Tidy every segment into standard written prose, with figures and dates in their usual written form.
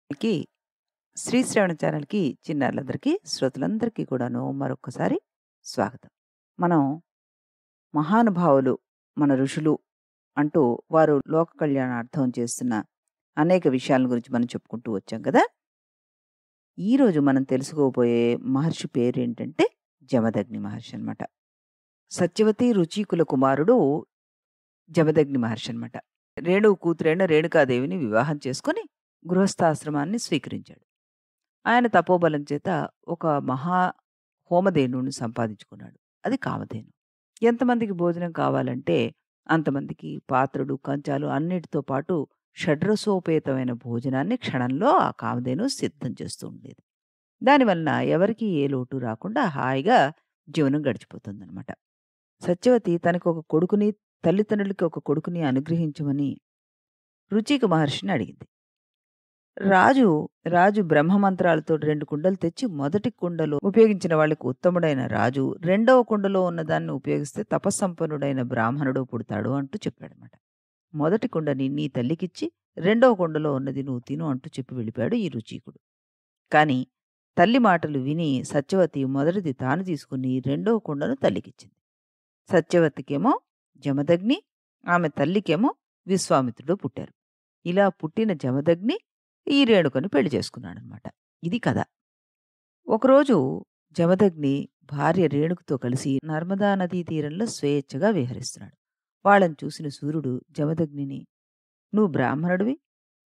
కి శ్రీశ్రవణ ఛానల్‌కి చిన్నారులందరికీ, శ్రోతలందరికీ కూడాను మరొక్కసారి స్వాగతం. మనం మహానుభావులు, మన ఋషులు అంటూ వారు లోక కళ్యాణార్థం చేస్తున్న అనేక విషయాల గురించి మనం చెప్పుకుంటూ వచ్చాం కదా! ఈరోజు మనం తెలుసుకోబోయే మహర్షి పేరేంటంటే జమదగ్ని మహర్షి అన్నమాట. సత్యవతి రుచీకుల కుమారుడు జమదగ్ని మహర్షి అన్నమాట. రేణువు కూతురైన రేణుకాదేవిని వివాహం చేసుకొని గృహస్థాశ్రమాన్ని స్వీకరించాడు. ఆయన తపోబలం చేత ఒక మహా హోమధేనువుని సంపాదించుకున్నాడు. అది కామధేను. ఎంతమందికి భోజనం కావాలంటే అంతమందికి పాత్రలు, కంచాలు అన్నిటితో పాటు షడ్రసోపేతమైన భోజనాన్ని క్షణంలో ఆ కామధేను సిద్ధం చేస్తూ ఉండేది. దానివలన ఎవరికీ ఏ లోటు రాకుండా హాయిగా జీవనం గడిచిపోతుందనమాట. సత్యవతి తనకొక కొడుకుని, తల్లిదండ్రులకి ఒక కొడుకుని అనుగ్రహించమని రుచిక మహర్షిని అడిగింది. రాజు, రాజు బ్రహ్మమంత్రాలతో 2 కుండలు తెచ్చి మొదటి కుండలో ఉపయోగించిన వాళ్ళకి ఉత్తముడైన రాజు, రెండవ కుండలో ఉన్నదాన్ని ఉపయోగిస్తే తపస్సంపన్నుడైన బ్రాహ్మణుడు పుడతాడు అంటూ చెప్పాడనమాట. మొదటి కుండని నీ తల్లికిచ్చి, రెండవ కుండలో ఉన్నది నువ్వు తిను అంటూ చెప్పి వెళ్ళిపోయాడు ఈ రుచీకుడు. కానీ తల్లి మాటలు విని సత్యవతి మొదటిది తాను తీసుకుని రెండవ కుండను తల్లికిచ్చింది. సత్యవతికేమో జమదగ్ని, ఆమె తల్లికేమో విశ్వామిత్రుడు పుట్టారు. ఇలా పుట్టిన జమదగ్ని ఈ రేణుకని పెళ్లి చేసుకున్నాడనమాట. ఇది కథ. ఒకరోజు జమదగ్ని భార్య రేణుకతో కలిసి నర్మదా నదీ తీరంలో స్వేచ్ఛగా విహరిస్తున్నాడు. వాళ్ళని చూసిన సూర్యుడు జమదగ్నిని, "నువ్వు బ్రాహ్మణుడివి,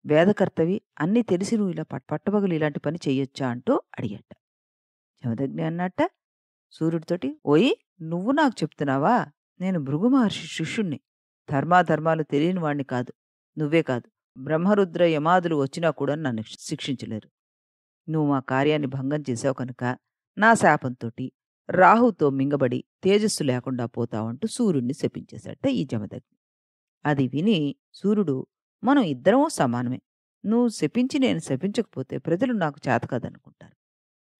వేదకర్తవి, అన్నీ తెలిసి నువ్వు ఇలా పట్టపగలు ఇలాంటి పని చెయ్యొచ్చా?" అంటూ అడిగాట. జమదగ్ని అన్నట్ట సూర్యుడితోటి, "ఓయి! నువ్వు నాకు చెప్తున్నావా? నేను భృగు మహర్షి శిష్యుణ్ణి. ధర్మాధర్మాలు తెలియని వాణ్ణి కాదు. నువ్వే కాదు. బ్రహ్మరుద్ర యమాదులు వచ్చినా కూడా నన్ను శిక్షించలేరు. నువ్వు మా కార్యాన్ని భంగం చేశావు కనుక నా శాపంతోటి రాహుతో మింగబడి తేజస్సు లేకుండా పోతావంటూ సూర్యుడిని శపించేశాట ఈ జమదగ్ని. అది విని సూర్యుడు, మనం ఇద్దరమూ సమానమే. నువ్వు శపించి నేను శపించకపోతే ప్రజలు నాకు చేతకాదనుకుంటారు.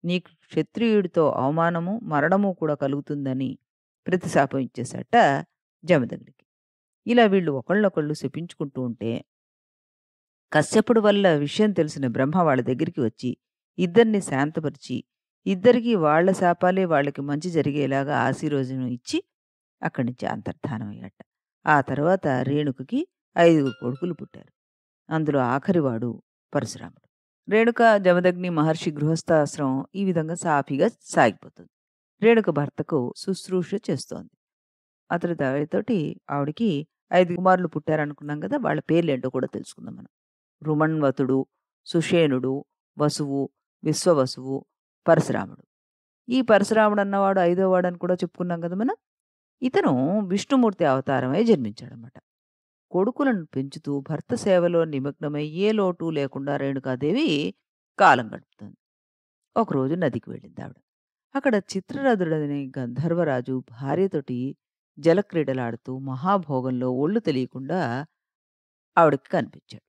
నీకు క్షత్రియుడితో అవమానము, మరణము కూడా కలుగుతుందని ప్రతిశాపం ఇచ్చేశాట జమదగ్నికి. ఇలా వీళ్ళు ఒకళ్ళనొకళ్ళు శపించుకుంటూ ఉంటే కశ్యపుడు వల్ల విషయం తెలిసిన బ్రహ్మ వాళ్ళ దగ్గరికి వచ్చి ఇద్దరిని శాంతపరిచి, ఇద్దరికీ వాళ్ళ శాపాలే వాళ్ళకి మంచి జరిగేలాగా ఆశీర్వచనం ఇచ్చి అక్కడి నుంచి అంతర్ధానమయ్యాట. ఆ తర్వాత రేణుకకి 5గురు కొడుకులు పుట్టారు. అందులో ఆఖరివాడు పరశురాముడు. రేణుక జమదగ్ని మహర్షి గృహస్థాశ్రమం ఈ విధంగా సాఫీగా సాగిపోతుంది. రేణుక భర్తకు శుశ్రూష చేస్తోంది. అతడి దయతోటి ఆవిడకి 5 కుమారులు పుట్టారనుకున్నాం కదా! వాళ్ళ పేర్లేంటో కూడా తెలుసుకుందాం మనం. రుమణ్వతుడు, సుషేణుడు, వసువు, విశ్వవసువు, పరశురాముడు. ఈ పరశురాముడు అన్నవాడు ఐదో వాడని కూడా చెప్పుకున్నాం కదా మనం. ఇతను విష్ణుమూర్తి అవతారమై జన్మించాడనమాట. కొడుకులను పెంచుతూ భర్త సేవలో నిమగ్నమై ఏ లోటు లేకుండా రేణుకాదేవి కాలం గడుపుతుంది. ఒకరోజు నదికి వెళ్ళిందావిడ. అక్కడ చిత్రరథుడనే గంధర్వరాజు భార్యతోటి జలక్రీడలాడుతూ మహాభోగంలో ఒళ్ళు తెలియకుండా ఆవిడకి కనిపించాడు.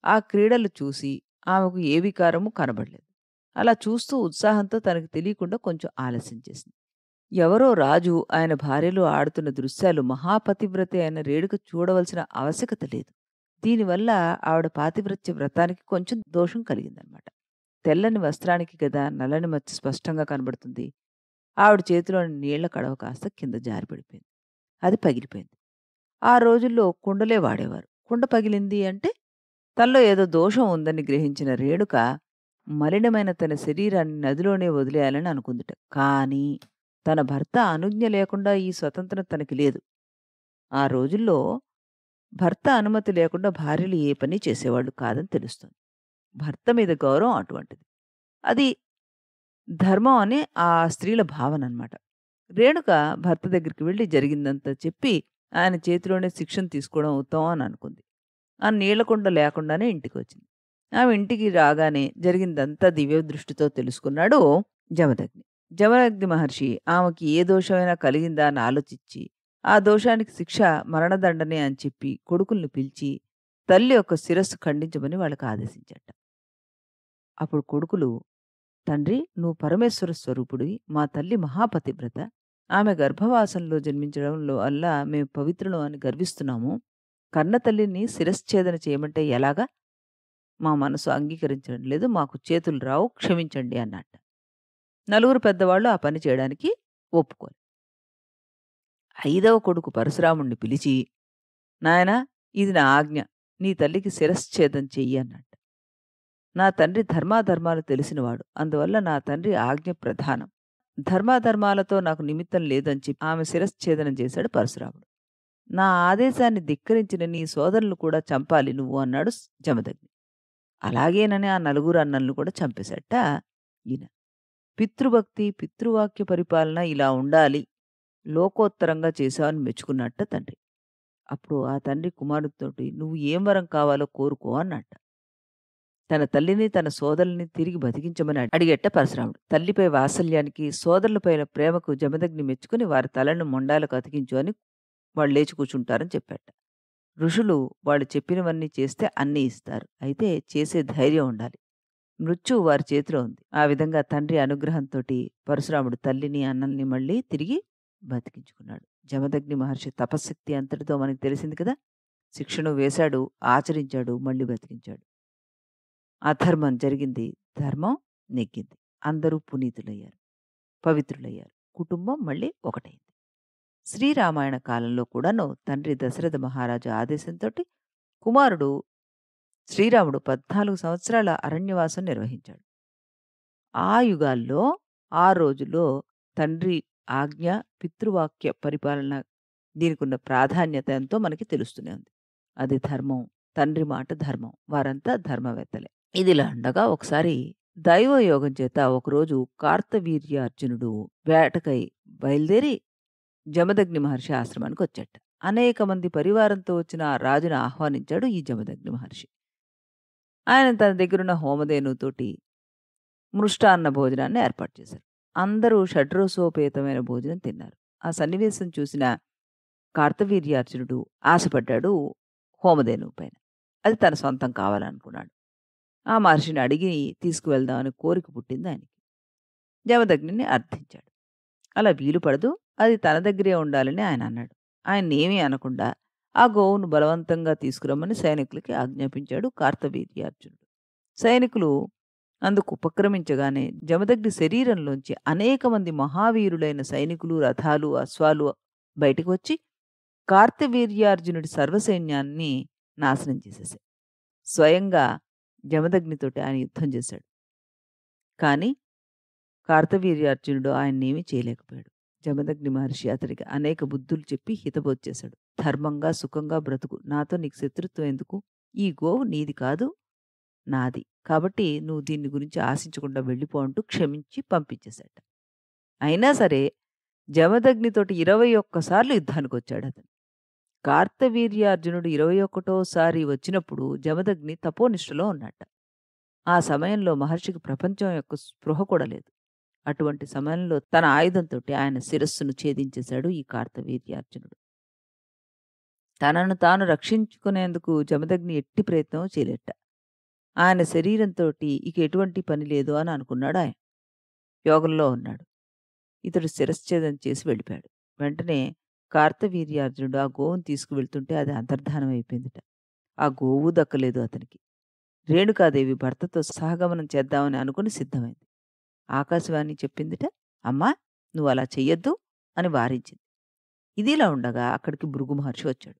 ఆ క్రీడలు చూసి ఆమెకు ఏ వికారము కనబడలేదు. అలా చూస్తూ ఉత్సాహంతో తనకు తెలియకుండా కొంచెం ఆలస్యం చేసింది. ఎవరో రాజు ఆయన భార్యలు ఆడుతున్న దృశ్యాలు మహాపతివ్రత అయిన రేణుక చూడవలసిన ఆవశ్యకత లేదు. దీనివల్ల ఆవిడ పాతివ్రత్య వ్రతానికి కొంచెం దోషం కలిగిందనమాట. తెల్లని వస్త్రానికి కదా నల్లని మచ్చ స్పష్టంగా కనబడుతుంది. ఆవిడ చేతిలోని నీళ్ల కడవ కాస్త కింద జారి పడిపోయింది. అది పగిలిపోయింది. ఆ రోజుల్లో కుండలే వాడేవారు. కుండ పగిలింది అంటే తనలో ఏదో దోషం ఉందని గ్రహించిన రేణుక మలినమైన తన శరీరాన్ని నదిలోనే వదిలేయాలని అనుకుందిట. కానీ తన భర్త అనుజ్ఞ లేకుండా ఈ స్వతంత్రం తనకి లేదు. ఆ రోజుల్లో భర్త అనుమతి లేకుండా భార్యలు ఏ పని చేసేవాళ్ళు కాదని తెలుస్తుంది. భర్త మీద గౌరవం అటువంటిది. అది ధర్మం అని ఆ స్త్రీల భావన అన్నమాట. రేణుక భర్త దగ్గరికి వెళ్లి జరిగిందంతా చెప్పి ఆయన చేతిలోనే శిక్షను తీసుకోవడం ఉత్తమం అని అనుకుంది. ఆ నీళ్లకుండ లేకుండానే ఇంటికొచ్చింది. ఆమె ఇంటికి రాగానే జరిగిందంతా దివ్య దృష్టితో తెలుసుకున్నాడు జమదగ్ని. జమదగ్ని మహర్షి ఆమెకి ఏ దోషమైనా కలిగిందా అని ఆలోచించి, ఆ దోషానికి శిక్ష మరణదండనే అని చెప్పి కొడుకుల్ని పిలిచి, తల్లి యొక్క శిరస్సు ఖండించమని వాళ్ళకి ఆదేశించాట. అప్పుడు కొడుకులు, "తండ్రి, నువ్వు పరమేశ్వర స్వరూపుడివి. మా తల్లి మహాపతివ్రత. ఆమె గర్భవాసంలో జన్మించడంలో వల్ల మేము పవిత్రులం అని గర్విస్తున్నాము. కన్న తల్లిని శిరశ్ఛేదన చేయమంటే ఎలాగా? మా మనసు అంగీకరించడం లేదు. మాకు చేతులు రావు క్షమించండి అన్నట్ట. నలుగురు పెద్దవాళ్ళు ఆ పని చేయడానికి ఒప్పుకోలే. ఐదవ కొడుకు పరశురాముడిని పిలిచి, "నాయనా ఇది నా ఆజ్ఞ. నీ తల్లికి శిరశ్ఛేదం చెయ్యి" అన్నట్ట. నా తండ్రి ధర్మాధర్మాలు తెలిసినవాడు. అందువల్ల నా తండ్రి ఆజ్ఞ ప్రధానం. ధర్మాధర్మాలతో నాకు నిమిత్తం లేదని చెప్పి ఆమె శిరశ్ఛేదనం చేశాడు పరశురాముడు. నా ఆదేశాన్ని ధిక్కరించిన నీ సోదరులు కూడా చంపాలి నువ్వు అన్నాడు జమదగ్ని. అలాగేనని ఆ నలుగురు అన్నలను కూడా చంపేశాడట ఈయన. పితృభక్తి, పితృవాక్య పరిపాలన ఇలా ఉండాలి. లోకోత్తరంగా చేశావని మెచ్చుకున్నట్ట తండ్రి. అప్పుడు ఆ తండ్రి కుమారుడితోటి "నువ్వు ఏం వరం కావాలో కోరుకో" అన్నట్ట. తన తల్లిని, తన సోదరుల్ని తిరిగి బతికించమని అడిగేట్ట పరశురాముడు. తల్లిపై వాత్సల్యానికి, సోదరులపైన ప్రేమకు జమదగ్ని మెచ్చుకుని వారి తలలను మొండాలకు అతికించు అని వాళ్ళు లేచి కూర్చుంటారని చెప్పాట. ఋషులు వాళ్ళు చెప్పినవన్నీ చేస్తే అన్నీ ఇస్తారు. అయితే చేసే ధైర్యం ఉండాలి. మృత్యువు వారి చేతిలో ఉంది. ఆ విధంగా తండ్రి అనుగ్రహంతోటి పరశురాముడు తల్లిని, అన్నల్ని మళ్ళీ తిరిగి బతికించుకున్నాడు. జమదగ్ని మహర్షి తపశ్శక్తి అంతటితో మనకి తెలిసింది కదా! శిక్షను వేశాడు, ఆచరించాడు, మళ్ళీ బతికించాడు. అధర్మం జరిగింది, ధర్మం నెగ్గింది. అందరూ పునీతులయ్యారు, పవిత్రులయ్యారు. కుటుంబం మళ్ళీ ఒకటైంది. శ్రీరామాయణ కాలంలో కూడాను తండ్రి దశరథ మహారాజు ఆదేశంతోటి కుమారుడు శ్రీరాముడు 14 సంవత్సరాల అరణ్యవాసం నిర్వహించాడు. ఆ యుగాల్లో, ఆ రోజుల్లో తండ్రి ఆజ్ఞ, పితృవాక్య పరిపాలన దీనికున్న ప్రాధాన్యత ఎంతో మనకి తెలుస్తూనే ఉంది. అది ధర్మం. తండ్రి మాట ధర్మం. వారంతా ధర్మవేత్తలే. ఇదిలా ఉండగా ఒకసారి దైవయోగం చేత ఒకరోజు కార్తవీర్యార్జునుడు వేటకై బయలుదేరి జమదగ్ని మహర్షి ఆశ్రమానికి వచ్చాట. అనేక మంది పరివారంతో వచ్చిన ఆ రాజును ఆహ్వానించాడు ఈ జమదగ్ని మహర్షి. ఆయన తన దగ్గరున్న హోమధేనుతోటి మృష్టాన్న భోజనాన్ని ఏర్పాటు చేశారు. అందరూ షడ్రసోపేతమైన భోజనం తిన్నారు. ఆ సన్నివేశం చూసిన కార్తవీర్యార్జునుడు ఆశపడ్డాడు హోమధేనువు పైన. అది తన సొంతం కావాలనుకున్నాడు. ఆ మహర్షిని అడిగి తీసుకువెళ్దామని కోరిక పుట్టింది ఆయనకి. జమదగ్నిని అర్థించాడు. అలా వీలు పడదు, అది తన దగ్గరే ఉండాలని ఆయన అన్నాడు. ఆయన్నేమీ అనకుండా ఆ గోవును బలవంతంగా తీసుకురమ్మని సైనికులకి ఆజ్ఞాపించాడు కార్తవీర్యార్జునుడు. సైనికులు అందుకు ఉపక్రమించగానే జమదగ్ని శరీరంలోంచి అనేక మంది మహావీరులైన సైనికులు, రథాలు, అశ్వాలు బయటకు వచ్చి కార్తవీర్యార్జునుడి సర్వసైన్యాన్ని నాశనం చేసేశాయి. స్వయంగా జమదగ్నితోటి ఆయన యుద్ధం చేశాడు. కానీ కార్తవీర్యార్జునుడు ఆయన్నేమీ చేయలేకపోయాడు. జమదగ్ని మహర్షి అతడికి అనేక బుద్ధులు చెప్పి హితబోధ ధర్మంగా, సుఖంగా బ్రతుకు. నాతో నీకు శత్రుత్వం ఎందుకు? ఈ గోవు నీది కాదు, నాది. కాబట్టి నువ్వు దీన్ని గురించి ఆశించకుండా వెళ్ళిపో అంటూ క్షమించి పంపించేశాట. అయినా సరే జమదగ్నితోటి 21 సార్లు యుద్ధానికొచ్చాడు అతను. కార్తవీర్యార్జునుడు 21వ వచ్చినప్పుడు జమదగ్ని తపోనిష్టలో ఉన్నట్ట. ఆ సమయంలో మహర్షికి ప్రపంచం యొక్క స్పృహ కూడా లేదు. అటువంటి సమయంలో తన ఆయుధంతోటి ఆయన శిరస్సును ఛేదించేశాడు ఈ కార్తవీర్యార్జునుడు. తనను తాను రక్షించుకునేందుకు జమదగ్ని ఎట్టి ప్రయత్నం చేయలేట. ఆయన శరీరంతోటి ఇక ఎటువంటి పని లేదు అని అనుకున్నాడు ఆయన. యోగంలో ఉన్నాడు. ఇతడు శిరశ్ఛేదం చేసి వెళ్ళిపోయాడు. వెంటనే కార్తవీర్యార్జునుడు ఆ గోవును తీసుకువెళ్తుంటే అది అంతర్ధానం అయిపోయిందిట. ఆ గోవు దక్కలేదు అతనికి. రేణుకాదేవి భర్తతో సహగమనం చేద్దామని అనుకుని సిద్ధమైంది. ఆకాశవాణి చెప్పిందిట, "అమ్మా, నువ్వు అలా చెయ్యొద్దు" అని వారించింది. ఇదిలా ఉండగా అక్కడికి భృగు మహర్షి వచ్చాడు.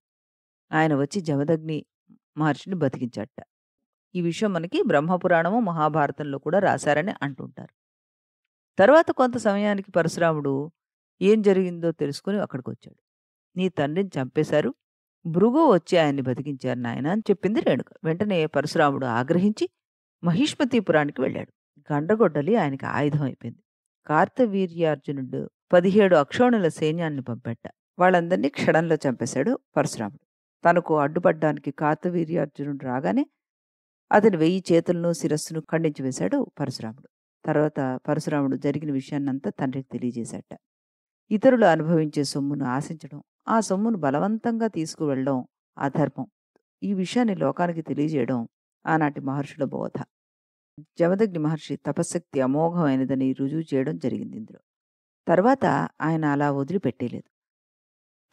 ఆయన వచ్చి జమదగ్ని మహర్షిని బతికించాడట. ఈ విషయం మనకి బ్రహ్మపురాణము, మహాభారతంలో కూడా రాశారని అంటుంటారు. తర్వాత కొంత సమయానికి పరశురాముడు ఏం జరిగిందో తెలుసుకుని అక్కడికొచ్చాడు. "నీ తండ్రిని చంపేశారు, భృగు వచ్చి ఆయన్ని బతికించారు నాయన" అని చెప్పింది రేణుక. వెంటనే పరశురాముడు ఆగ్రహించి మహిష్మతీపురానికి వెళ్ళాడు. గండ్రగొడ్డలి ఆయనకి ఆయుధం అయిపోయింది. కార్తవీర్యార్జునుడు 17 అక్షోణుల సైన్యాన్ని పంపెట్ట. వాళ్ళందరినీ క్షణంలో చంపేశాడు పరశురాముడు. తనకు అడ్డుపడ్డానికి కార్తవీర్యార్జునుడు రాగానే అతని 1000 చేతులను, శిరస్సును ఖండించి వేశాడు పరశురాముడు. తర్వాత పరశురాముడు జరిగిన విషయాన్నంతా తండ్రికి తెలియజేశాట. ఇతరులు అనుభవించే సొమ్మును ఆశించడం, ఆ సొమ్మును బలవంతంగా తీసుకువెళ్ళడం అధర్మం. ఈ విషయాన్ని లోకానికి తెలియజేయడం ఆనాటి మహర్షుల బోధ. జమదగ్ని మహర్షి తపశ్శక్తి అమోఘమైనదని రుజువు చేయడం జరిగింది ఇందులో. తర్వాత ఆయన అలా వదిలిపెట్టేలేదు.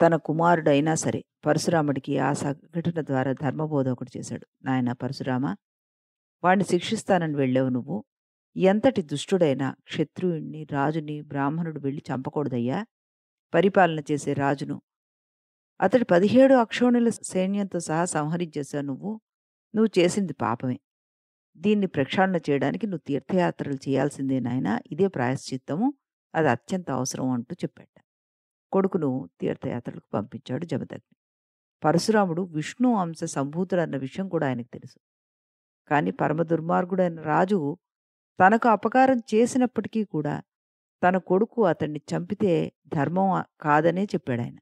తన కుమారుడైనా సరే పరశురాముడికి ఆ సంఘటన ద్వారా ధర్మబోధ ఒకటి చేశాడు. నాయనా పరశురామ, వాడిని శిక్షిస్తానని వెళ్ళావు నువ్వు. ఎంతటి దుష్టుడైనా క్షత్రియుడిని, రాజుని, బ్రాహ్మణుడు వెళ్లి చంపకూడదయ్యా! పరిపాలన చేసే రాజును. అతడు 17 అక్షోణుల సైన్యంతో సహా సంహరించేశావు నువ్వు. నువ్వు చేసింది పాపమే. దీన్ని ప్రక్షాళన చేయడానికి నువ్వు తీర్థయాత్రలు చేయాల్సిందే నాయనా! ఇదే ప్రాయశ్చిత్తము. అది అత్యంత అవసరం అంటూ చెప్పాట. కొడుకును తీర్థయాత్రలకు పంపించాడు జమదగ్ని. పరశురాముడు విష్ణు అంశ సంభూతుడన్న విషయం కూడా ఆయనకు తెలుసు. కానీ పరమ దుర్మార్గుడైన రాజు తనకు అపకారం చేసినప్పటికీ కూడా తన కొడుకు అతన్ని చంపితే ధర్మం కాదనే చెప్పాడాయన.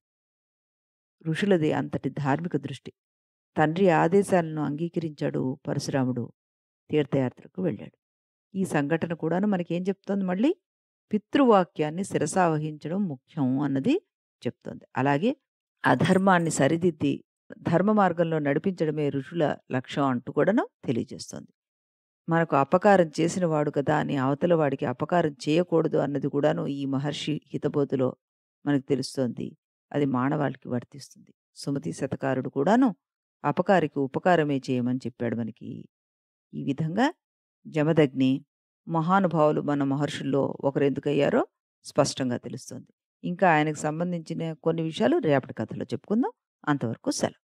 ఋషులది అంతటి ధార్మిక దృష్టి. తండ్రి ఆదేశాలను అంగీకరించాడు పరశురాముడు. తీర్థయాత్రకు వెళ్ళాడు. ఈ సంఘటన కూడాను మనకేం చెప్తోంది మళ్ళీ? పితృవాక్యాన్ని శిరసావహించడం ముఖ్యం అన్నది చెప్తోంది. అలాగే అధర్మాన్ని సరిదిద్ది ధర్మ మార్గంలో నడిపించడమే ఋషుల లక్ష్యం అంటూ కూడాను తెలియజేస్తోంది. మనకు అపకారం చేసిన వాడు కదా అని అవతల వాడికి అపకారం చేయకూడదు అన్నది కూడాను ఈ మహర్షి హితబోధలో మనకు తెలుస్తోంది. అది మానవాళికి వర్తిస్తుంది. సుమతి శతకారుడు కూడాను అపకారికి ఉపకారమే చేయమని చెప్పాడు మనకి. ఈ విధంగా జమదగ్ని మహానుభావులు మన మహర్షుల్లో ఒకరెందుకయ్యారో స్పష్టంగా తెలుస్తోంది. ఇంకా ఆయనకు సంబంధించిన కొన్ని విషయాలు రేపటి కథలో చెప్పుకుందాం. అంతవరకు సెలవు.